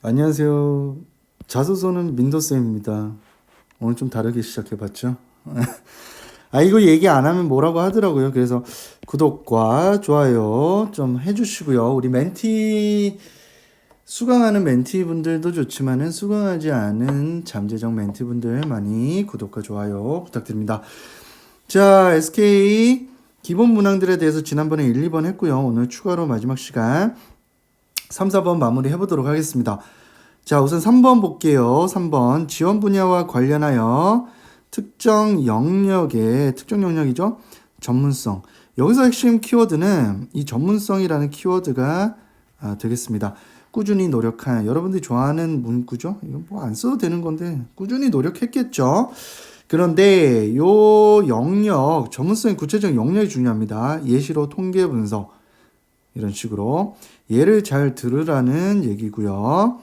안녕하세요. 자소서는 민도쌤입니다. 오늘 좀 다르게 시작해봤죠? 이거 얘기 안 하면 뭐라고 하더라고요. 그래서 구독과 좋아요 좀 해주시고요. 우리 수강하는 멘티분들도 좋지만은 수강하지 않은 잠재적 멘티분들 많이 구독과 좋아요 부탁드립니다. 자, SK 기본 문항들에 대해서 지난번에 1, 2번 했고요. 오늘 추가로 마지막 시간 3, 4번 마무리 해보도록 하겠습니다. 자, 우선 3번 볼게요. 3번 지원 분야와 관련하여 특정 영역이죠. 전문성. 여기서 핵심 키워드는 이 전문성이라는 키워드가 되겠습니다. 꾸준히 노력한, 여러분들이 좋아하는 문구죠. 이건 뭐 안 써도 되는 건데 꾸준히 노력했겠죠. 그런데 요 영역, 전문성의 구체적 영역이 중요합니다. 예시로 통계 분석 이런 식으로 예를 잘 들으라는 얘기고요.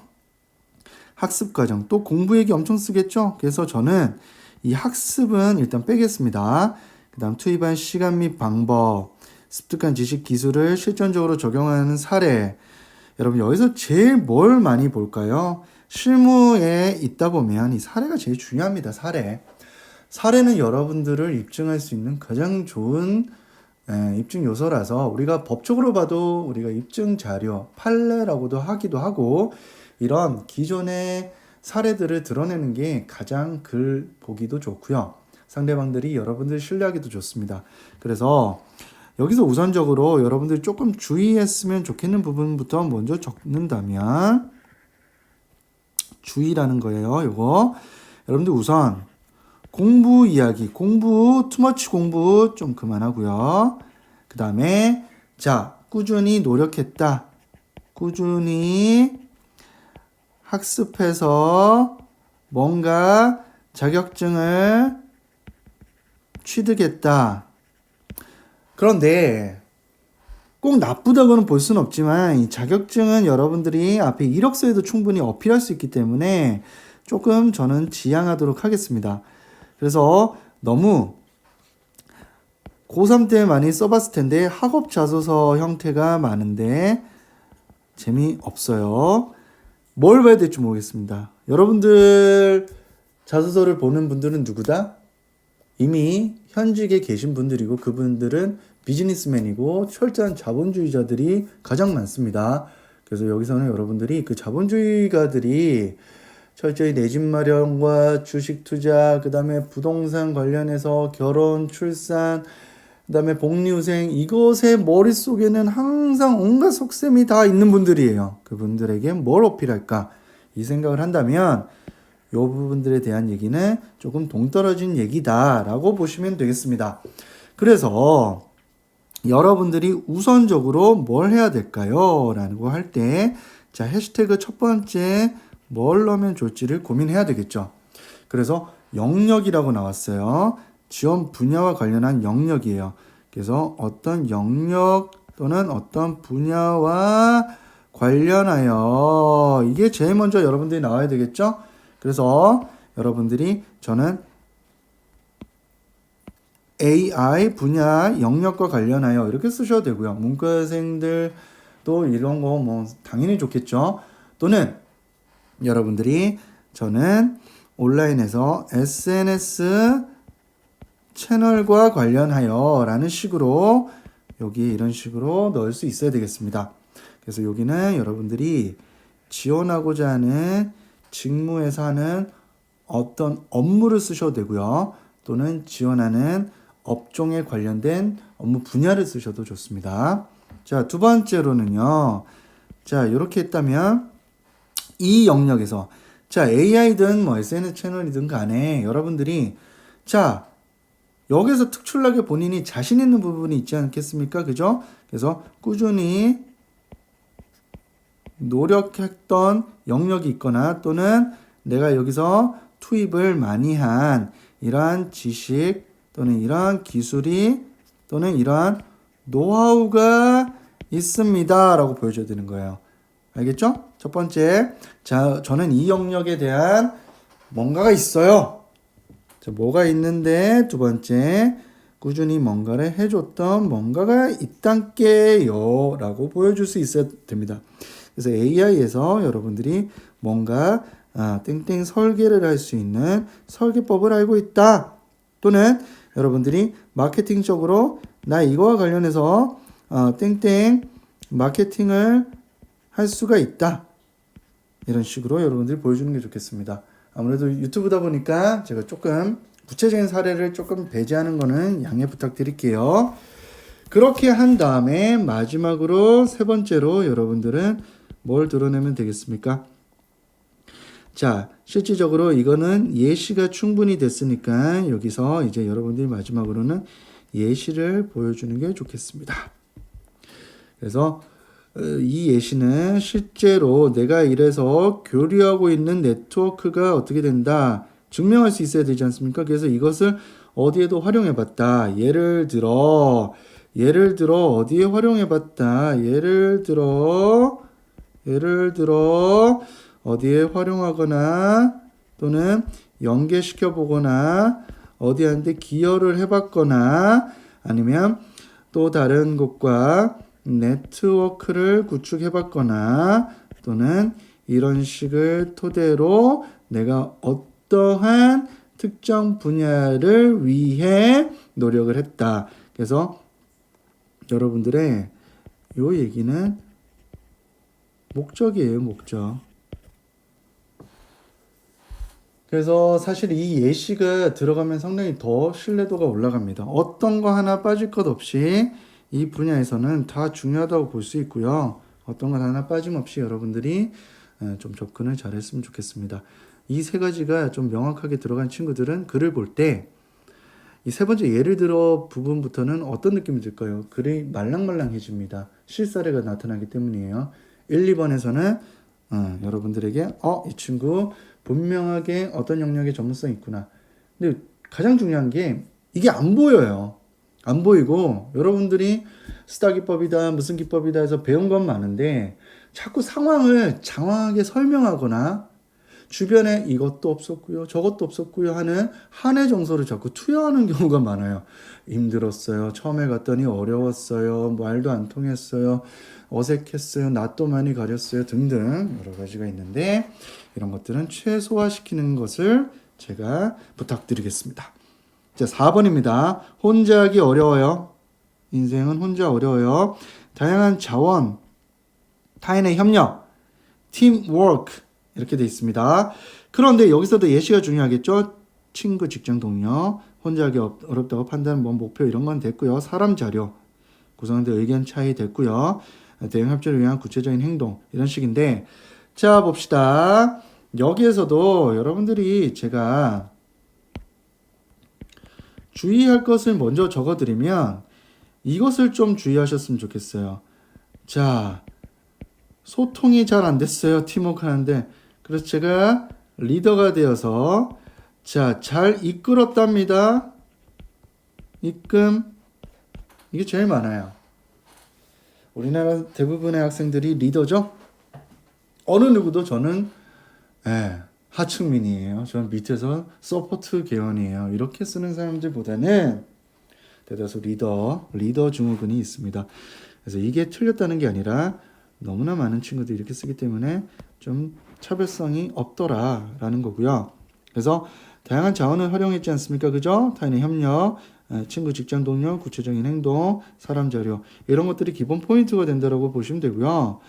학습 과정, 또 공부 얘기 엄청 쓰겠죠? 그래서 저는 이 학습은 일단 빼겠습니다. 그 다음 투입한 시간 및 방법, 습득한 지식 기술을 실전적으로 적용하는 사례. 여러분 여기서 제일 뭘 많이 볼까요? 실무에 있다 보면 이 사례가 제일 중요합니다. 사례는 여러분들을 입증할 수 있는 가장 좋은 입증 요소라서 우리가 법적으로 봐도 우리가 입증 자료, 판례라고도 하기도 하고 이런 기존의 사례들을 드러내는 게 가장 글 보기도 좋고요. 상대방들이 여러분들 신뢰하기도 좋습니다. 그래서 여기서 우선적으로 여러분들이 조금 주의했으면 좋겠는 부분부터 먼저 적는다면 주의라는 거예요. 요거 여러분들 우선 공부 이야기, 투머치 공부 좀 그만하고요. 그 다음에 자, 꾸준히 노력했다. 꾸준히 학습해서 뭔가 자격증을 취득했다. 그런데 꼭 나쁘다고는 볼 수는 없지만 이 자격증은 여러분들이 앞에 이력서에도 충분히 어필할 수 있기 때문에 조금 저는 지양하도록 하겠습니다. 그래서 너무 고3 때 많이 써봤을 텐데 학업 자소서 형태가 많은데 재미없어요. 뭘 봐야 될지 모르겠습니다. 여러분들 자소서를 보는 분들은 누구다? 이미 현직에 계신 분들이고 그분들은 비즈니스맨이고 철저한 자본주의자들이 가장 많습니다. 그래서 여기서는 여러분들이 그 자본주의가들이 철저히 내 집 마련과 주식 투자, 그 다음에 부동산 관련해서 결혼, 출산, 그 다음에 복리후생, 이것의 머릿속에는 항상 온갖 속셈이 다 있는 분들이에요. 그분들에게 뭘 어필할까? 이 생각을 한다면 이 부분들에 대한 얘기는 조금 동떨어진 얘기다라고 보시면 되겠습니다. 그래서 여러분들이 우선적으로 뭘 해야 될까요? 라고 할 때, 자, 해시태그 첫 번째 뭘 넣으면 좋을지를 고민해야 되겠죠. 그래서 영역이라고 나왔어요. 지원 분야와 관련한 영역이에요. 그래서 어떤 영역 또는 어떤 분야와 관련하여 이게 제일 먼저 여러분들이 나와야 되겠죠. 그래서 여러분들이 저는 AI 분야 영역과 관련하여 이렇게 쓰셔도 되고요. 문과생들도 이런 거 뭐 당연히 좋겠죠. 또는 여러분들이 저는 온라인에서 SNS 채널과 관련하여 라는 식으로 여기 이런 식으로 넣을 수 있어야 되겠습니다. 그래서 여기는 여러분들이 지원하고자 하는 직무에서 하는 어떤 업무를 쓰셔도 되고요. 또는 지원하는 업종에 관련된 업무 분야를 쓰셔도 좋습니다. 자, 두 번째로는요. 자, 이렇게 했다면 이 영역에서 자, AI든 뭐 SNS 채널이든 간에 여러분들이 자, 여기서 특출나게 본인이 자신 있는 부분이 있지 않겠습니까? 그죠? 그래서 꾸준히 노력했던 영역이 있거나 또는 내가 여기서 투입을 많이 한 이러한 지식 또는 이러한 기술이 또는 이러한 노하우가 있습니다 라고 보여줘야 되는 거예요. 알겠죠? 첫 번째, 자, 저는 이 영역에 대한 뭔가가 있어요. 자, 뭐가 있는데 두 번째, 꾸준히 뭔가를 해줬던 뭔가가 있단께요 라고 보여줄 수 있어야 됩니다. 그래서 AI에서 여러분들이 뭔가 땡땡 설계를 할 수 있는 설계법을 알고 있다. 또는 여러분들이 마케팅적으로 나 이거와 관련해서 땡땡 마케팅을 할 수가 있다. 이런 식으로 여러분들이 보여주는 게 좋겠습니다. 아무래도 유튜브다 보니까 제가 조금 구체적인 사례를 조금 배제하는 거는 양해 부탁드릴게요. 그렇게 한 다음에 마지막으로 세 번째로 여러분들은 뭘 드러내면 되겠습니까? 자, 실질적으로 이거는 예시가 충분히 됐으니까 여기서 이제 여러분들이 마지막으로는 예시를 보여주는 게 좋겠습니다. 그래서 이 예시는 실제로 내가 이래서 교류하고 있는 네트워크가 어떻게 된다 증명할 수 있어야 되지 않습니까? 그래서 이것을 어디에도 활용해 봤다. 예를 들어 어디에 활용해 봤다. 예를 들어 어디에 활용하거나 또는 연계시켜 보거나 어디한테 기여를 해 봤거나 아니면 또 다른 곳과 네트워크를 구축해 봤거나 또는 이런 식을 토대로 내가 어떠한 특정 분야를 위해 노력을 했다. 그래서 여러분들의 요 얘기는 목적이에요, 목적. 그래서 사실 이 예시가 들어가면 상당히 더 신뢰도가 올라갑니다. 어떤 거 하나 빠질 것 없이 이 분야에서는 다 중요하다고 볼 수 있고요. 어떤 것 하나 빠짐없이 여러분들이 좀 접근을 잘했으면 좋겠습니다. 이 세 가지가 좀 명확하게 들어간 친구들은 글을 볼 때 이 세 번째 예를 들어 부분부터는 어떤 느낌이 들까요? 글이 말랑말랑해집니다. 실사례가 나타나기 때문이에요. 1, 2번에서는 여러분들에게 이 친구 분명하게 어떤 영역에 전문성이 있구나. 근데 가장 중요한 게 이게 안 보여요. 안 보이고 여러분들이 스타 기법이다 무슨 기법이다 해서 배운 건 많은데 자꾸 상황을 장황하게 설명하거나 주변에 이것도 없었고요 저것도 없었고요 하는 한해 정서를 자꾸 투여하는 경우가 많아요. 힘들었어요. 처음에 갔더니 어려웠어요. 말도 안 통했어요. 어색했어요. 낯도 많이 가렸어요. 등등 여러 가지가 있는데 이런 것들은 최소화시키는 것을 제가 부탁드리겠습니다. 자, 4번입니다. 혼자 하기 어려워요. 인생은 혼자 어려워요. 다양한 자원, 타인의 협력, 팀워크 이렇게 돼 있습니다. 그런데 여기서도 예시가 중요하겠죠. 친구, 직장 동료, 혼자 하기 어렵다고 판단, 목표 이런 건 됐고요. 사람 자료, 구성원들 의견 차이 됐고요. 대응 협조를 위한 구체적인 행동 이런 식인데 자 봅시다. 여기에서도 여러분들이 제가 주의할 것을 먼저 적어드리면 이것을 좀 주의하셨으면 좋겠어요. 자, 소통이 잘 안 됐어요. 팀워크 하는데. 그래서 제가 리더가 되어서 자, 잘 이끌었답니다. 이게 제일 많아요. 우리나라 대부분의 학생들이 리더죠. 어느 누구도 저는 하층민이에요. 저는 밑에서 서포트 계열이에요. 이렇게 쓰는 사람들보다는 대다수 리더 증후군이 있습니다. 그래서 이게 틀렸다는 게 아니라 너무나 많은 친구들이 이렇게 쓰기 때문에 좀 차별성이 없더라라는 거고요. 그래서 다양한 자원을 활용했지 않습니까? 그죠? 타인의 협력, 친구, 직장 동료, 구체적인 행동, 사람 자료 이런 것들이 기본 포인트가 된다라고 보시면 되고요.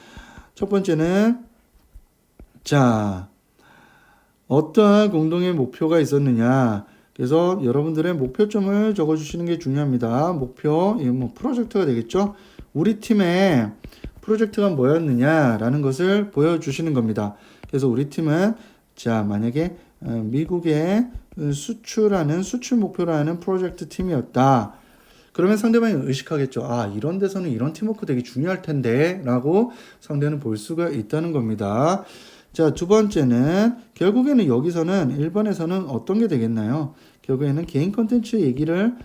첫 번째는 자 어떠한 공동의 목표가 있었느냐. 그래서 여러분들의 목표점을 적어주시는 게 중요합니다. 목표, 프로젝트가 되겠죠. 우리 팀의 프로젝트가 뭐였느냐라는 것을 보여주시는 겁니다. 그래서 우리 팀은 자 만약에 미국에 수출하는 수출 목표로 하는 프로젝트 팀이었다. 그러면 상대방이 의식하겠죠. 이런 데서는 이런 팀워크 되게 중요할 텐데 라고 상대는 볼 수가 있다는 겁니다. 자, 두 번째는 결국에는 여기서는 1번에서는 어떤 게 되겠나요? 결국에는 개인 컨텐츠 얘기를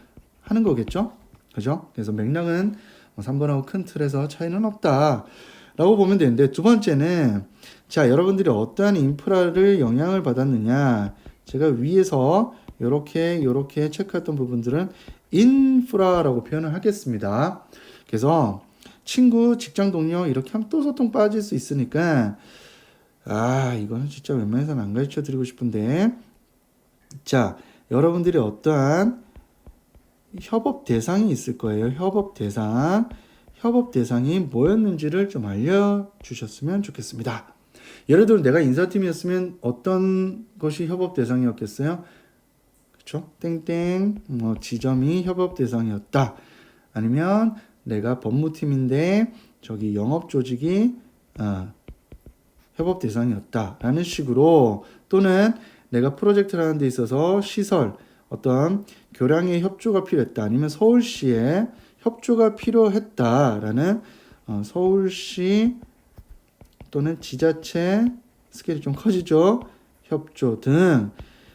하는 거겠죠? 그죠? 그래서 맥락은 3번하고 큰 틀에서 차이는 없다 라고 보면 되는데 두 번째는 자, 여러분들이 어떠한 인프라를 영향을 받았느냐. 제가 위에서 요렇게 체크했던 부분들은 인프라라고 표현을 하겠습니다. 그래서 친구, 직장 동료 이렇게 하면 또 소통 빠질 수 있으니까 이거는 진짜 웬만해서는 안 가르쳐 드리고 싶은데 자, 여러분들이 어떠한 협업 대상이 있을 거예요. 협업 대상이 뭐였는지를 좀 알려주셨으면 좋겠습니다. 예를 들어 내가 인사팀이었으면 어떤 것이 협업 대상이었겠어요? 그렇죠? 땡땡 지점이 협업 대상이었다. 아니면 내가 법무팀인데 저기 영업 조직이 협업 대상이었다라는 식으로, 또는 내가 프로젝트를 하는 데 있어서 시설 어떤 교량의 협조가 필요했다, 아니면 서울시에 협조가 필요했다라는 서울시 또는 지자체 스케일이 좀 커지죠. 협조 등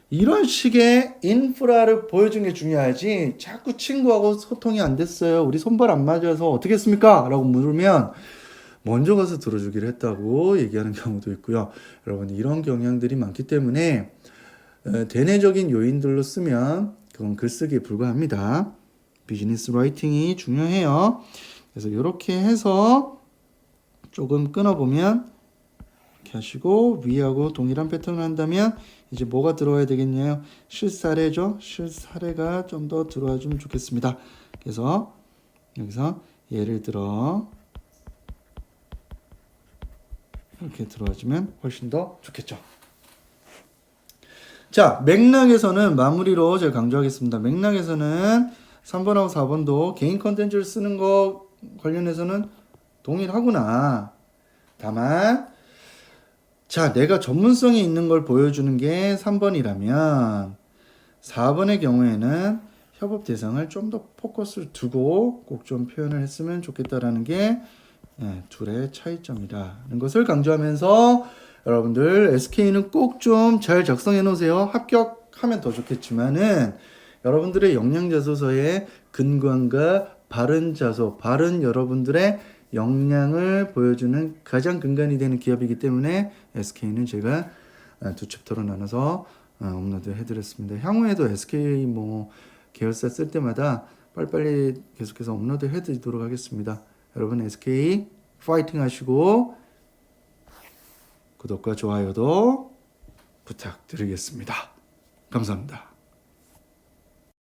이런 식의 인프라를 보여주는 게 중요하지, 자꾸 친구하고 소통이 안 됐어요, 우리 손발 안 맞아서 어떻게 했습니까? 라고 물으면 먼저 가서 들어주기로 했다고 얘기하는 경우도 있고요. 여러분 이런 경향들이 많기 때문에 대내적인 요인들로 쓰면 그건 글쓰기에 불과합니다. 비즈니스 라이팅이 중요해요. 그래서 이렇게 해서 조금 끊어보면 이렇게 하시고 위하고 동일한 패턴을 한다면 이제 뭐가 들어와야 되겠냐요? 실사례죠. 실사례가 좀 더 들어와 주면 좋겠습니다. 그래서 여기서 예를 들어 이렇게 들어와주면 훨씬 더 좋겠죠. 자, 맥락에서는 마무리로 제가 강조하겠습니다. 맥락에서는 3번하고 4번도 개인 컨텐츠를 쓰는 거 관련해서는 동일하구나. 다만 자, 내가 전문성이 있는 걸 보여주는 게 3번이라면 4번의 경우에는 협업 대상을 좀 더 포커스를 두고 꼭 좀 표현을 했으면 좋겠다라는 게 둘의 차이점이라는 것을 강조하면서 여러분들 SK는 꼭 좀 잘 작성해 놓으세요. 합격하면 더 좋겠지만은 여러분들의 역량자소서의 근간과 바른 자소, 바른 여러분들의 역량을 보여주는 가장 근간이 되는 기업이기 때문에 SK는 제가 두 챕터로 나눠서 업로드 해드렸습니다. 향후에도 SK 계열사 쓸 때마다 빨리빨리 계속해서 업로드 해드리도록 하겠습니다. 여러분 SK 파이팅 하시고 구독과 좋아요도 부탁드리겠습니다. 감사합니다.